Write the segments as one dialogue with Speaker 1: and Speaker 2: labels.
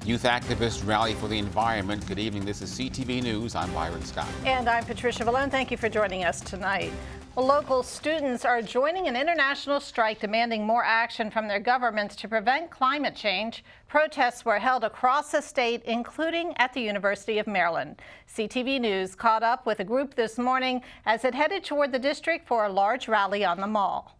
Speaker 1: Youth activists rally for the environment. Good evening. This is CTV News. I'm Byron Scott.
Speaker 2: And I'm Patricia Vallone. Thank you for joining us tonight. Well, local students are joining an international strike demanding more action from their governments to prevent climate change. Protests were held across the state, including at the University of Maryland. CTV News caught up with a group this morning as it headed toward the district for a large rally on the mall.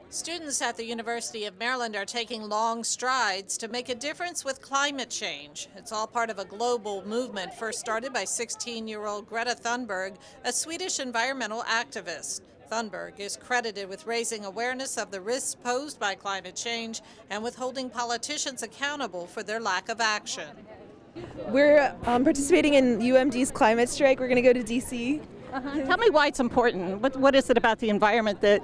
Speaker 2: Students at the University of Maryland are taking long strides to make a difference with climate change. It's all part of a global movement first started by 16-year-old Greta Thunberg, a Swedish environmental activist. Thunberg is credited with raising awareness of the risks posed by climate change and with holding politicians accountable for their lack of action.
Speaker 3: We're participating in UMD's climate strike. We're going to go to D.C.
Speaker 2: Tell me why it's important. What is it about the environment that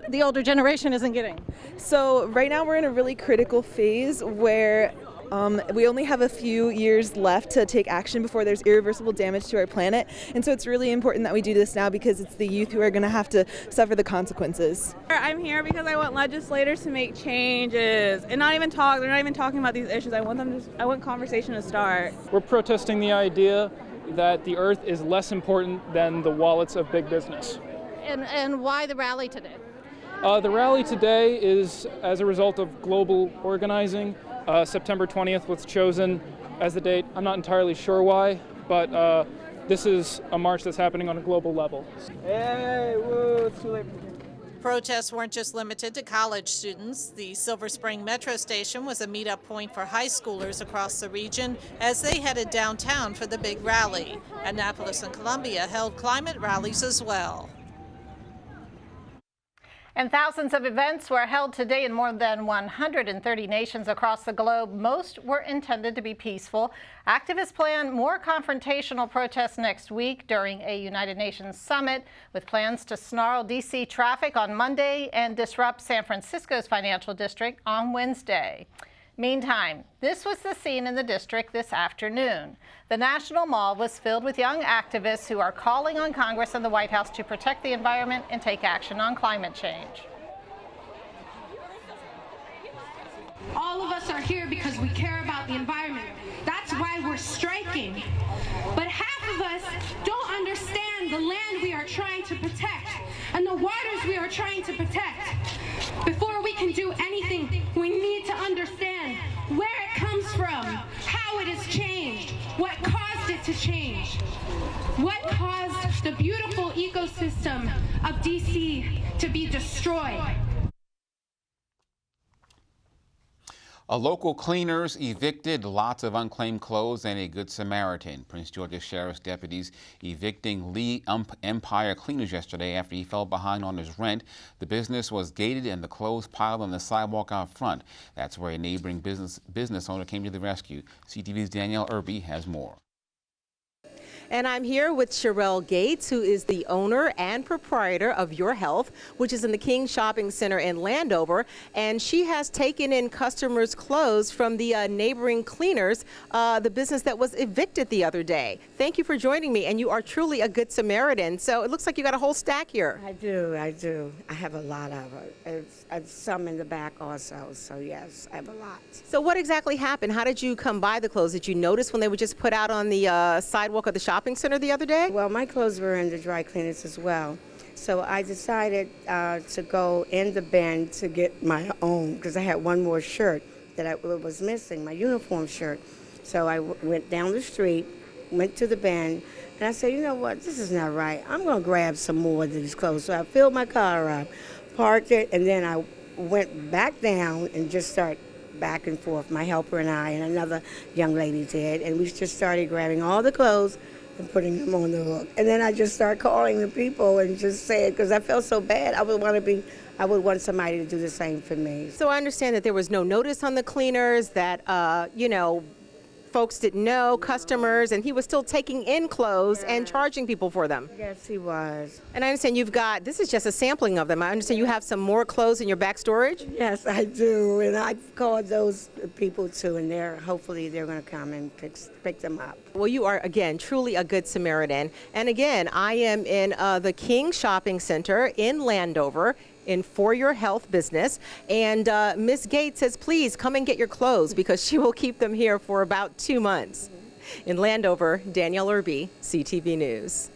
Speaker 2: the older generation isn't getting?
Speaker 3: So right now we're in a really critical phase where we only have a few years left to take action before there's irreversible damage to our planet. And so it's really important that we do this now because it's the youth who are going to have to suffer the consequences.
Speaker 4: I'm here because I want legislators to make changes and not even talk. They're not even talking about these issues. I want conversation to start.
Speaker 5: We're protesting the idea that the earth is less important than the wallets of big business.
Speaker 2: And why the rally today?
Speaker 5: The rally today is as a result of global organizing. September 20th was chosen as the date. I'm not entirely sure why, but this is a march that's happening on a global level.
Speaker 3: Hey, woo, it's too late.
Speaker 2: Protests weren't just limited to college students. The Silver Spring Metro Station was a meetup point for high schoolers across the region as they headed downtown for the big rally. Annapolis and Columbia held climate rallies as well. And thousands of events were held today in more than 130 nations across the globe. Most were intended to be peaceful. Activists plan more confrontational protests next week during a United Nations summit, with plans to snarl D.C. traffic on Monday and disrupt San Francisco's financial district on Wednesday. Meantime, this was the scene in the district this afternoon. The National Mall was filled with young activists who are calling on Congress and the White House to protect the environment and take action on climate change.
Speaker 6: All of us are here because we care about the environment. That's why we're striking. But half of us don't understand the land we are trying to protect and the waters we are trying to protect. Before we can do anything, we need to understand where it comes from, how it has changed, what caused it to change, what caused the beautiful ecosystem of DC to be destroyed.
Speaker 1: Local cleaners evicted lots of unclaimed clothes and a Good Samaritan. Prince George's Sheriff's deputies evicting Lee Empire Cleaners yesterday after he fell behind on his rent. The business was gated and the clothes piled on the sidewalk out front. That's where a neighboring business owner came to the rescue. CTV's Danielle Irby has more.
Speaker 7: And I'm here with Sherelle Gates, who is the owner and proprietor of Your Health, which is in the King Shopping Center in Landover. And she has taken in customers' clothes from the neighboring cleaners, the business that was evicted the other day. Thank you for joining me. And you are truly a good Samaritan. So it looks like you got a whole stack here.
Speaker 8: I do. I have a lot of it. Some in the back also. So yes, I have a lot.
Speaker 7: So what exactly happened? How did you come by the clothes? Did you notice when they were just put out on the sidewalk of the shopping center the other day?
Speaker 8: Well, my clothes were in the dry cleaners as well. So I decided to go in the bin to get my own because I had one more shirt that I was missing, my uniform shirt. So I went down the street, went to the bin, and I said, you know what, this is not right. I'm going to grab some more of these clothes. So I filled my car up, parked it, and then I went back down and just started back and forth. My helper and I and another young lady did, and we just started grabbing all the clothes and putting them on the hook. And then I just started calling the people and just said, because I felt so bad, I would want somebody to do the same for me.
Speaker 7: So I understand that there was no notice on the cleaners, that, folks didn't know, customers, and he was still taking in clothes and charging people for them.
Speaker 8: Yes, he was.
Speaker 7: And I understand you've got, this is just a sampling of them. I understand you have some more clothes in your back storage?
Speaker 8: Yes, I do, and I've called those people too, and hopefully they're going to come and pick them up.
Speaker 7: Well, you are, again, truly a good Samaritan. And again, I am in the King Shopping Center in Landover. in For Your Health business. And Ms. Gates says, please come and get your clothes because she will keep them here for about 2 months. In Landover, Danielle Irby, CTV News.